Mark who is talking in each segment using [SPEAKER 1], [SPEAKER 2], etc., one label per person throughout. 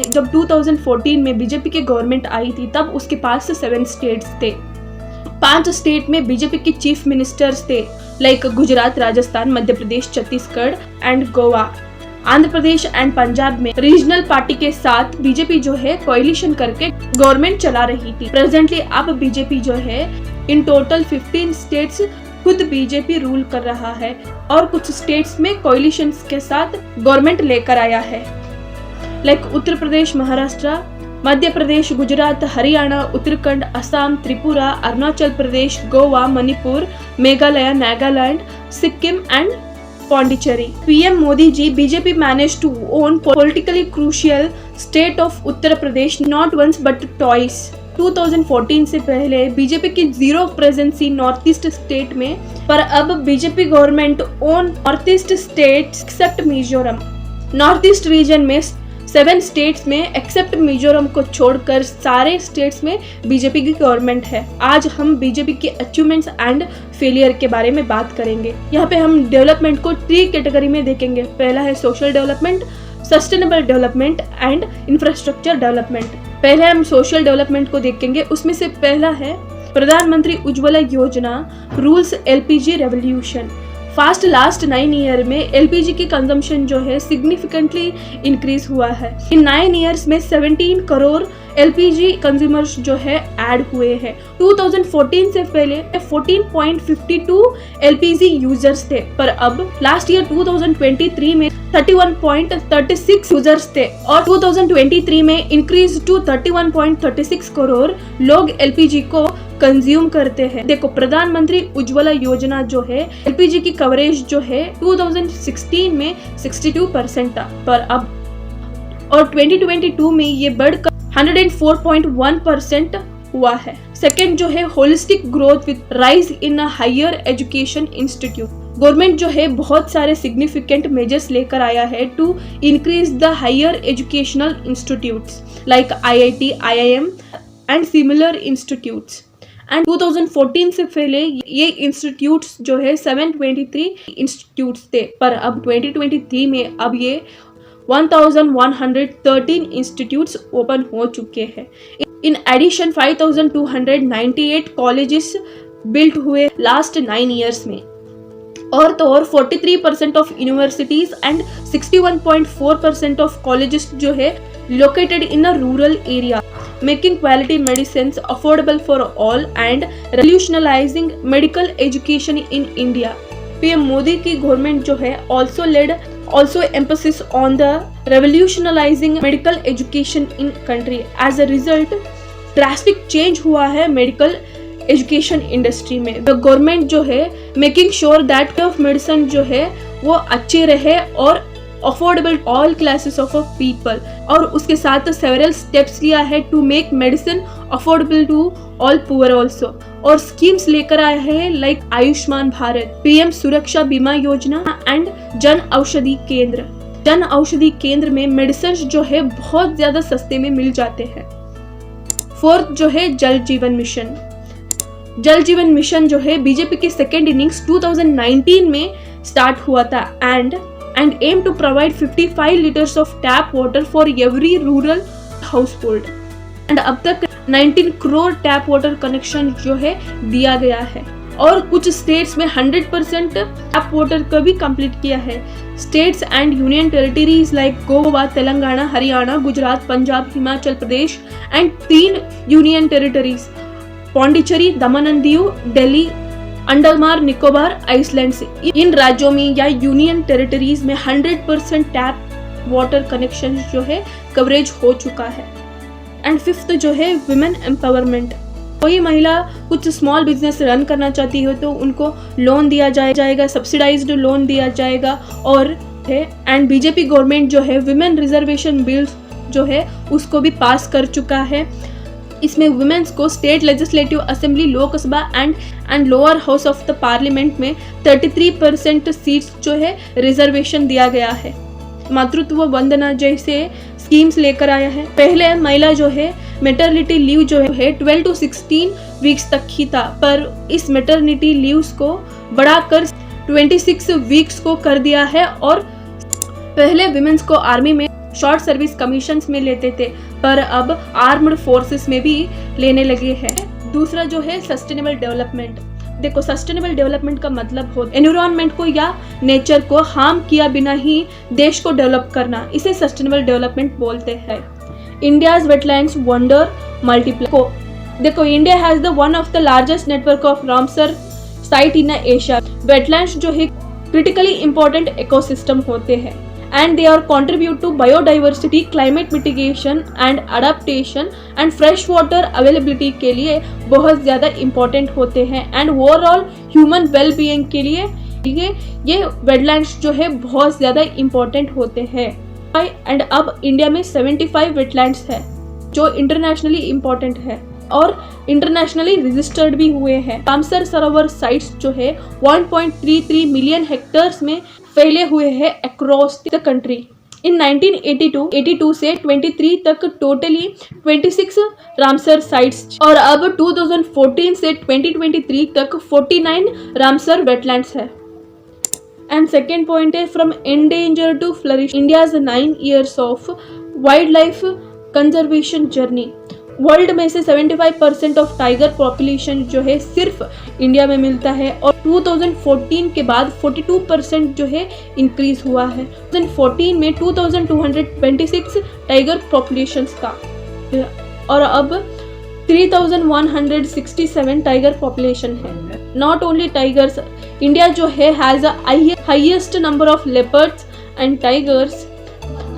[SPEAKER 1] जब 2014 में बीजेपी की गवर्नमेंट आई थी तब उसके पास 7 स्टेट्स थे। 5 स्टेट में बीजेपी के चीफ मिनिस्टर्स थे, like Gujarat, Rajasthan, Madhya Pradesh, Chhattisgarh and Goa. Andhra Pradesh and Punjab में रीजनल पार्टी के साथ बीजेपी जो है कोएलिशन करके गवर्नमेंट चला रही थी। प्रेजेंटली अब बीजेपी जो है इन टोटल 15 स्टेट्स खुद बीजेपी रूल कर रहा है और कुछ स्टेट्स में कोएलिशन के साथ गवर्नमेंट लेकर आया है, like Uttar Pradesh, Maharashtra, Madhya Pradesh, Gujarat, Haryana, Uttarakhand, Assam, Tripura, Arunachal Pradesh, Goa, Manipur, Meghalaya, Nagaland, Sikkim and Pondicherry. PM Modi ji, BJP managed to own politically crucial state of Uttar Pradesh not once but twice. 2014 से पहले बीजेपी की 0 प्रेजेंस थी नॉर्थ ईस्ट स्टेट में, पर अब BJP government own north east states except Mizoram. North east region में 7 states में accept Mizoram को छोड़कर सारे स्टेट्स में बीजेपी की गवर्नमेंट है। आज हम बीजेपी की अचीवमेंट्स एंड फेलियर के बारे में बात करेंगे। यहाँ पे हम डेवलपमेंट को 3 कैटेगरी में देखेंगे। पहला है social development, sustainable development and infrastructure development. पहले हम सोशल डेवलपमेंट को देखेंगे। उसमें से पहला है प्रधानमंत्री उज्ज्वला योजना rules LPG revolution. Fast last 9 year में एलपीजी की कंजम्पशन जो है सिग्निफिकेंटली इंक्रीज हुआ है। इन 9 ईयर्स में 17 करोड़ एलपीजी कंज्यूमर्स जो है ऐड हुए हैं। 2014 से पहले 14.52 एलपीजी यूजर्स थे, पर अब लास्ट ईयर 2023 में 31.36 यूजर्स थे और 2023 में इंक्रीज टू 31.36 करोड़ लोग एलपीजी को कंज्यूम करते हैं। देखो, प्रधानमंत्री उज्ज्वला योजना जो है एलपीजी की कवरेज जो है 2016 में 62% था, पर अब और 2022 में ये बढ़कर 104.1% हुआ है। सेकेंड जो है holistic growth with rise in higher education institute. Government जो है बहुत सारे सिग्निफिकेंट मेजर्स लेकर आया है to increase the higher educational institutes like IIT, IIM and similar institutes. And 2014 से पहले ये इंस्टीट्यूट्स जो है 723 इंस्टीट्यूट्स थे, पर अब 2023 में अब ये 1113 इंस्टीट्यूट्स ओपन हो चुके हैं। इन एडिशन 5298 कॉलेजेस बिल्ट हुए लास्ट 9 ईयर्स में, और तो और 43% of universities and 61.4% of colleges जो है located in a rural area, making quality medicines affordable for all and revolutionizing medical education in India. PM Modi की गवर्नमेंट जो है also emphasis on the revolutionizing medical education in country. As a result, drastic change हुआ है medical education industry में। तो government जो है making sure that of medicine जो है वो अच्छे रहे और affordable all classes of people, और उसके साथ सेवरल स्टेप्स लिया है to make medicine affordable to all poor also, और स्कीम्स लेकर आए हैं लाइक आयुष्मान भारत, PM सुरक्षा बीमा योजना एंड जन औषधि केंद्र। जन औषधि केंद्र में मेडिसिन जो है बहुत ज्यादा सस्ते में मिल जाते हैं। फोर्थ जो है जल जीवन मिशन। जल जीवन मिशन जो है बीजेपी की सेकेंड इनिंग्स 2019 में स्टार्ट हुआ था and aim to provide 55 liters of tap water for every rural household, and अब तक 19 करोड़ टैप वाटर कनेक्शन जो है दिया गया है, और कुछ स्टेट्स में 100% टैप वाटर का भी कंप्लीट किया है। States and union territories like Goa, Telangana, Haryana, Gujarat, Punjab, Himachal Pradesh and 3 union territories Pondicherry, Daman and Diu, Delhi, Andaman Nicobar islands. इन राज्यों में या यूनियन टेरिटरीज में 100% टैप वाटर कनेक्शन जो है कवरेज हो चुका है। एंड फिफ्थ जो है विमेन एम्पावरमेंट। कोई महिला कुछ स्मॉल बिजनेस रन करना चाहती हो तो उनको लोन दिया जाएगा, सब्सिडाइज्ड लोन दिया जाएगा, और एंड बीजेपी गवर्नमेंट जो है विमेन रिजर्वेशन बिल जो है उसको भी पास कर चुका है। इसमें वुमेन्स को state legislative assembly, Lok Sabha and lower house of the parliament में 33% सीट्स जो है रिजर्वेशन दिया गया है। मातृत्व वंदना जैसे स्कीम्स लेकर आया है। पहले महिला जो है मेटर्निटी लीव जो है 12 to 16 वीक्स तक ही था, पर इस मेटर्निटी लीव्स को बढ़ाकर 26 वीक्स को कर दिया है, और पहले विमेन्स को आर्मी में शॉर्ट सर्विस कमीशंस में लेते थे, पर अब आर्म्ड फोर्सेस में भी लेने लगे हैं। दूसरा जो है सस्टेनेबल डेवलपमेंट। देखो, सस्टेनेबल डेवलपमेंट का मतलब हो एनवायरनमेंट को या नेचर को हार्म किया बिना ही देश को डेवलप करना, इसे सस्टेनेबल डेवलपमेंट बोलते हैं। India's wetlands wonder multiply. देखो, India has the one of the largest network of Ramsar site in Asia. Wetlands जो है क्रिटिकली इंपॉर्टेंट इकोसिस्टम होते हैं and they are contribute to biodiversity, climate mitigation and adaptation and fresh water availability के लिए बहुत ज़्यादा important होते हैं and overall human well-being के लिए ये wetlands जो है बहुत ज़्यादा important होते हैं। and अब इंडिया में 75 wetlands है जो internationally important है और इंटरनेशनली रजिस्टर्ड भी हुए हैं। रामसर सरोवर साइट्स जो है 1.33 मिलियन हेक्टेयर्स में फैले हुए हैं अक्रॉस द कंट्री। इन 1982 से 23 तक टोटली 26 रामसर साइट्स और अब 2014 से 2023 तक 49 रामसर वेटलैंड्स है। एंड सेकेंड पॉइंट है from endanger to flourish, India's 9 years of wildlife conservation journey. World में से 75% ऑफ टाइगर पॉपुलेशन जो है सिर्फ इंडिया में मिलता है और 2014 के बाद 42% जो है इंक्रीज हुआ है। 2014 में 2226 टाइगर पॉपुलेशंस था और अब 3167 टाइगर पॉपुलेशन है। नॉट ओनली टाइगर्स, इंडिया जो है has a highest number of leopards and tigers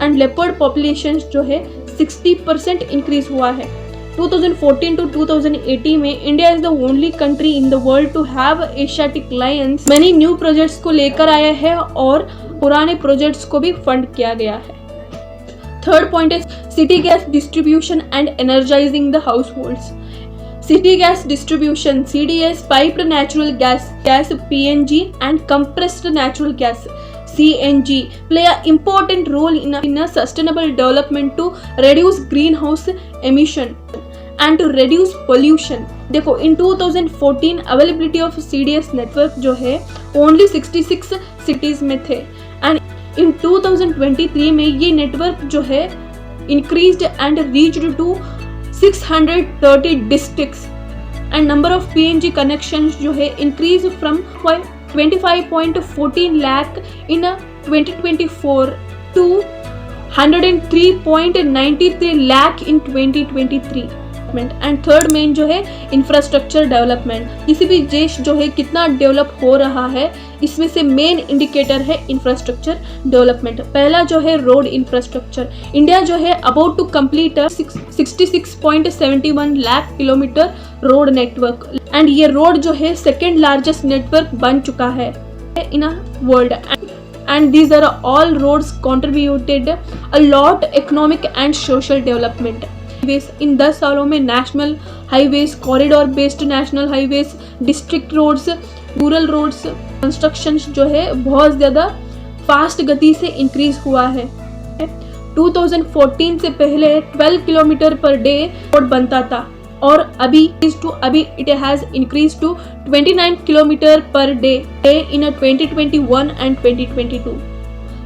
[SPEAKER 1] and leopard population जो है 60% इंक्रीज हुआ है। 2014 to 2018 में India is the only country in the world to have Asiatic lions. Many new projects को लेकर आया है और पुराने प्रोजेक्ट्स को भी फंड किया गया है। थर्ड पॉइंट है city gas distribution and energising the house holds. City gas distribution CDS, piped natural gas PNG and compressed natural gas CNG play an important role in a sustainable development to reduce greenhouse emission and to reduce pollution। देखो, in 2014 availability of CDS network जो है only 66 cities में थे and in 2023 में ये network जो है increased and reached to 630 districts and number of PNG connections जो है increased from 25.14 lakh in 2024 to 103.93 lakh in 2023। And third main जो है इंफ्रास्ट्रक्चर डेवलपमेंट। किसी भी देश जो है कितना डेवलप हो रहा है, इसमें से मेन इंडिकेटर है इंफ्रास्ट्रक्चर डेवलपमेंट। पहला जो है रोड इंफ्रास्ट्रक्चर। इंडिया जो है about to complete 66.71 lakh kilometre road network and ये रोड जो है सेकेंड लार्जेस्ट नेटवर्क बन चुका है in a world and these are all roads contributed a lot economic and social development। इन 10 सालों में national highways, corridor based national highways, district roads, rural roads construction जो है बहुत ज़्यादा फास्ट गति से इंक्रीज हुआ है। 2014 से पहले 12 किलोमीटर पर डे रोड बनता था और अभी it has increase to 29 kilometre per day in 2021 and 2022।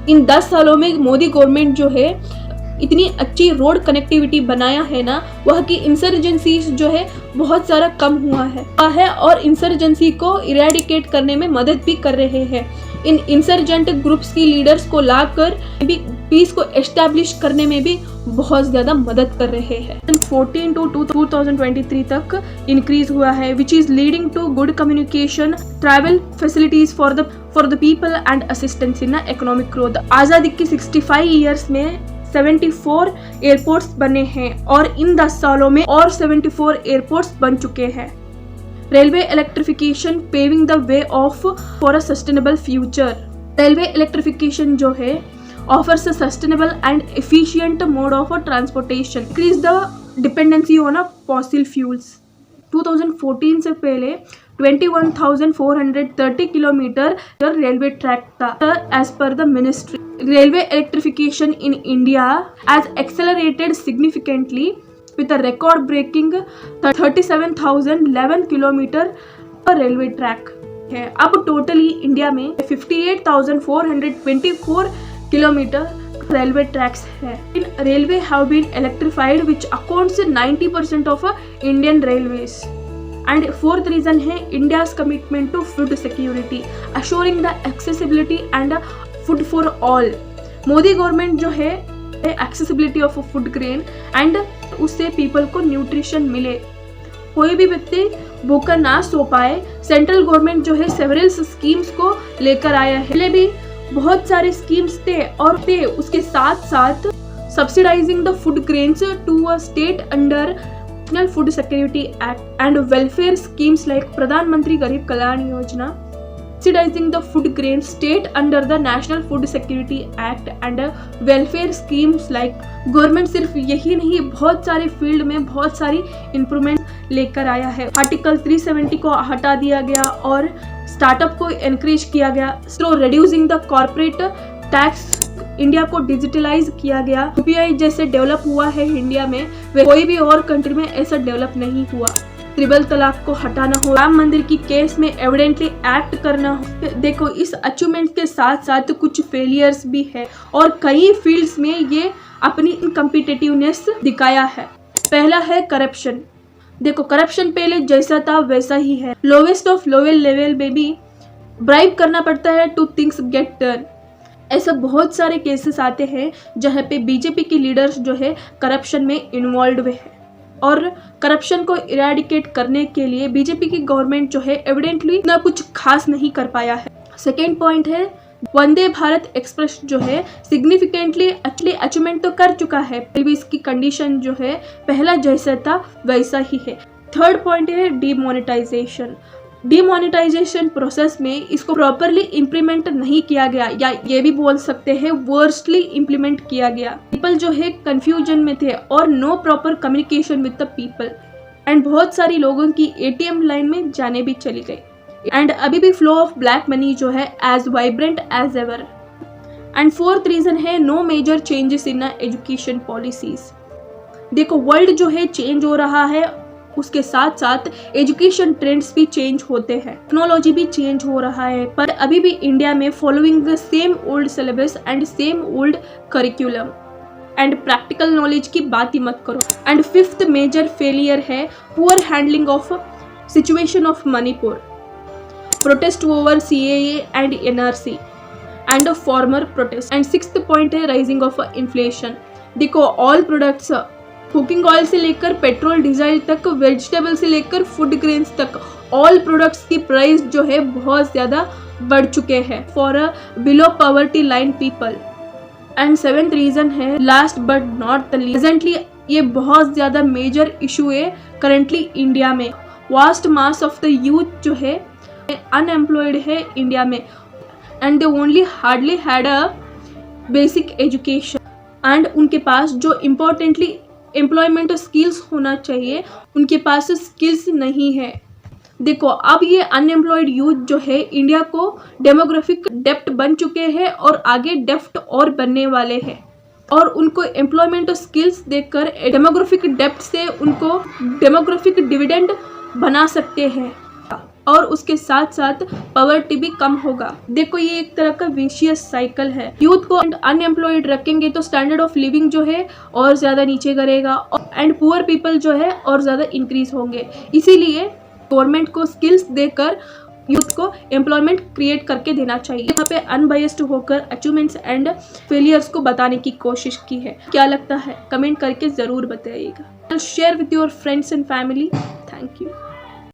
[SPEAKER 1] इन 10 सालों में मोदी गवर्नमेंट जो है इतनी अच्छी रोड कनेक्टिविटी बनाया है ना, वह की इंसर्जेंसी जो है बहुत सारा कम हुआ है और इंसर्जेंसी को इरेडिकेट करने में मदद भी कर रहे हैं। इन इंसर्जेंट ग्रुप्स की लीडर्स को लाकर भी पीस को एस्टैब्लिश करने में भी बहुत ज़्यादा मदद कर रहे हैं। 2014 to 2023 तक इंक्रीज हुआ है, which is leading to good communication, travel facilities for the people and assistance in economic growth. आज़ादी की 65 ईयर्स में 74 एयरपोर्ट्स बने हैं और इन 10 सालों में और 74 एयरपोर्ट्स बन चुके हैं। Railway electrification paving the way of for a sustainable future. Railway electrification जो है offers a sustainable and efficient mode of transportation, increase the dependency on a fossil fuels. 2014 से पहले 21,430 किलोमीटर रेलवे ट्रैक था as per the ministry. Railway electrification in India has accelerated significantly with a record-breaking 37,011 kilometre पर railway track है। अब totally India में 58,424 kilometre railway tracks है। Railway have been electrified which accounts 90% of Indian railways. And fourth reason है India's commitment to food security, assuring the accessibility and food for all. Modi government जो है accessibility of food grain and उससे people को nutrition मिले, कोई भी व्यक्ति भूखा ना सो पाए। सेंट्रल गवर्नमेंट जो है सेवरल स्कीम्स को लेकर आया है। पहले भी बहुत सारे स्कीम्स थे और उसके साथ साथ subsidising the food grains to a state under national food security act and welfare schemes like Pradhan Mantri Garib Kalyan Yojana, subsidizing the food grain state under the National Food Security Act and welfare schemes like government सिर्फ यही नहीं, बहुत सारे field में बहुत सारी improvement लेकर आया है। आर्टिकल 370 को हटा दिया गया और स्टार्टअप को एनकरेज किया गया। So reducing the corporate tax, India को डिजिटलाइज किया गया। यूपीआई जैसे डेवलप हुआ है इंडिया में, वे कोई भी और कंट्री में ऐसा डेवलप नहीं हुआ। ट्रिपल तलाक को हटाना हो, राम मंदिर की केस में एविडेंटली एक्ट करना हो। देखो इस अचीवमेंट के साथ साथ कुछ फेलियर्स भी है और कई फील्ड्स में ये अपनी इनकम्पिटिटिवनेस दिखाया है। पहला है करप्शन। देखो करप्शन पहले जैसा था वैसा ही है, लोवेस्ट ऑफ लोवेल लेवल में भी ब्राइब करना पड़ता है टू थिंग्स गेट डन। ऐसा बहुत सारे केसेस आते हैं जहाँ पे बीजेपी की लीडर्स जो है करप्शन में इन्वॉल्व हुए हैं और करप्शन को इरेडिकेट करने के लिए बीजेपी की गवर्नमेंट जो है एविडेंटली इतना कुछ खास नहीं कर पाया है। सेकेंड पॉइंट है वंदे भारत एक्सप्रेस जो है सिग्निफिकेंटली अचीवमेंट तो कर चुका है, फिर भी इसकी कंडीशन जो है पहला जैसा था वैसा ही है। थर्ड पॉइंट है डीमोनेटाइजेशन। डीमोनेटाइजेशन प्रोसेस में इसको प्रॉपरली इम्प्लीमेंट नहीं किया गया, या ये भी बोल सकते हैं वर्स्टली इम्प्लीमेंट किया गया। पीपल जो है कंफ्यूजन में थे और no proper communication with the people and बहुत सारी लोगों की एटीएम लाइन में जाने भी चली गई एंड अभी भी फ्लो ऑफ ब्लैक मनी जो है as vibrant as ever. And fourth reason है no major changes in education policies. देखो वर्ल्ड जो है चेंज हो रहा है, उसके साथ साथ एजुकेशन ट्रेंड्स भी चेंज होते हैं, टेक्नोलॉजी भी चेंज हो रहा है, पर अभी भी इंडिया में following the same old syllabus and same old curriculum and practical knowledge की बात ही मत करो। एंड फिफ्थ मेजर फेलियर है poor handling of situation of Manipur, protest over CAA and NRC and farmer protest. And sixth point है rising of inflation. देखो all products, cooking oil से लेकर petrol diesel तक, वेजिटेबल से लेकर फूड ग्रेन्स तक, all products की प्राइस जो है बहुत ज़्यादा बढ़ चुके हैं for a below poverty line people. And seventh reason है last but not the least, presently ये बहुत ज़्यादा मेजर इशू है करंटली इंडिया में। Vast mass of the youth जो है अनएम्प्लॉयड है इंडिया में and they only hardly had a basic education and उनके पास जो इम्पोर्टेंटली एम्प्लॉयमेंट स्किल्स होना चाहिए उनके पास स्किल्स नहीं है। देखो अब ये अनएम्प्लॉयड यूथ जो है इंडिया को डेमोग्राफिक डेप्ट बन चुके हैं और आगे डेप्ट और बनने वाले हैं और उनको एम्प्लॉयमेंट स्किल्स देकर डेमोग्राफिक डेप्ट से उनको डेमोग्राफिक डिविडेंड बना सकते हैं और उसके साथ साथ पॉवर्टी भी कम होगा। देखो ये एक तरह का विशियस साइकिल है, यूथ को अनएम्प्लॉयड रखेंगे तो स्टैंडर्ड ऑफ लिविंग जो है और ज़्यादा नीचे करेगा एंड पुअर पीपल जो है और ज़्यादा इंक्रीज होंगे। इसीलिए गवर्नमेंट को स्किल्स देकर यूथ को एम्प्लॉयमेंट क्रिएट करके देना चाहिए। यहाँ पे अनबायस्ड होकर अचीवमेंट्स एंड फेलियर्स को बताने की कोशिश की है। क्या लगता है कमेंट करके ज़रूर बताइएगा। Share with your friends and family. Thank you.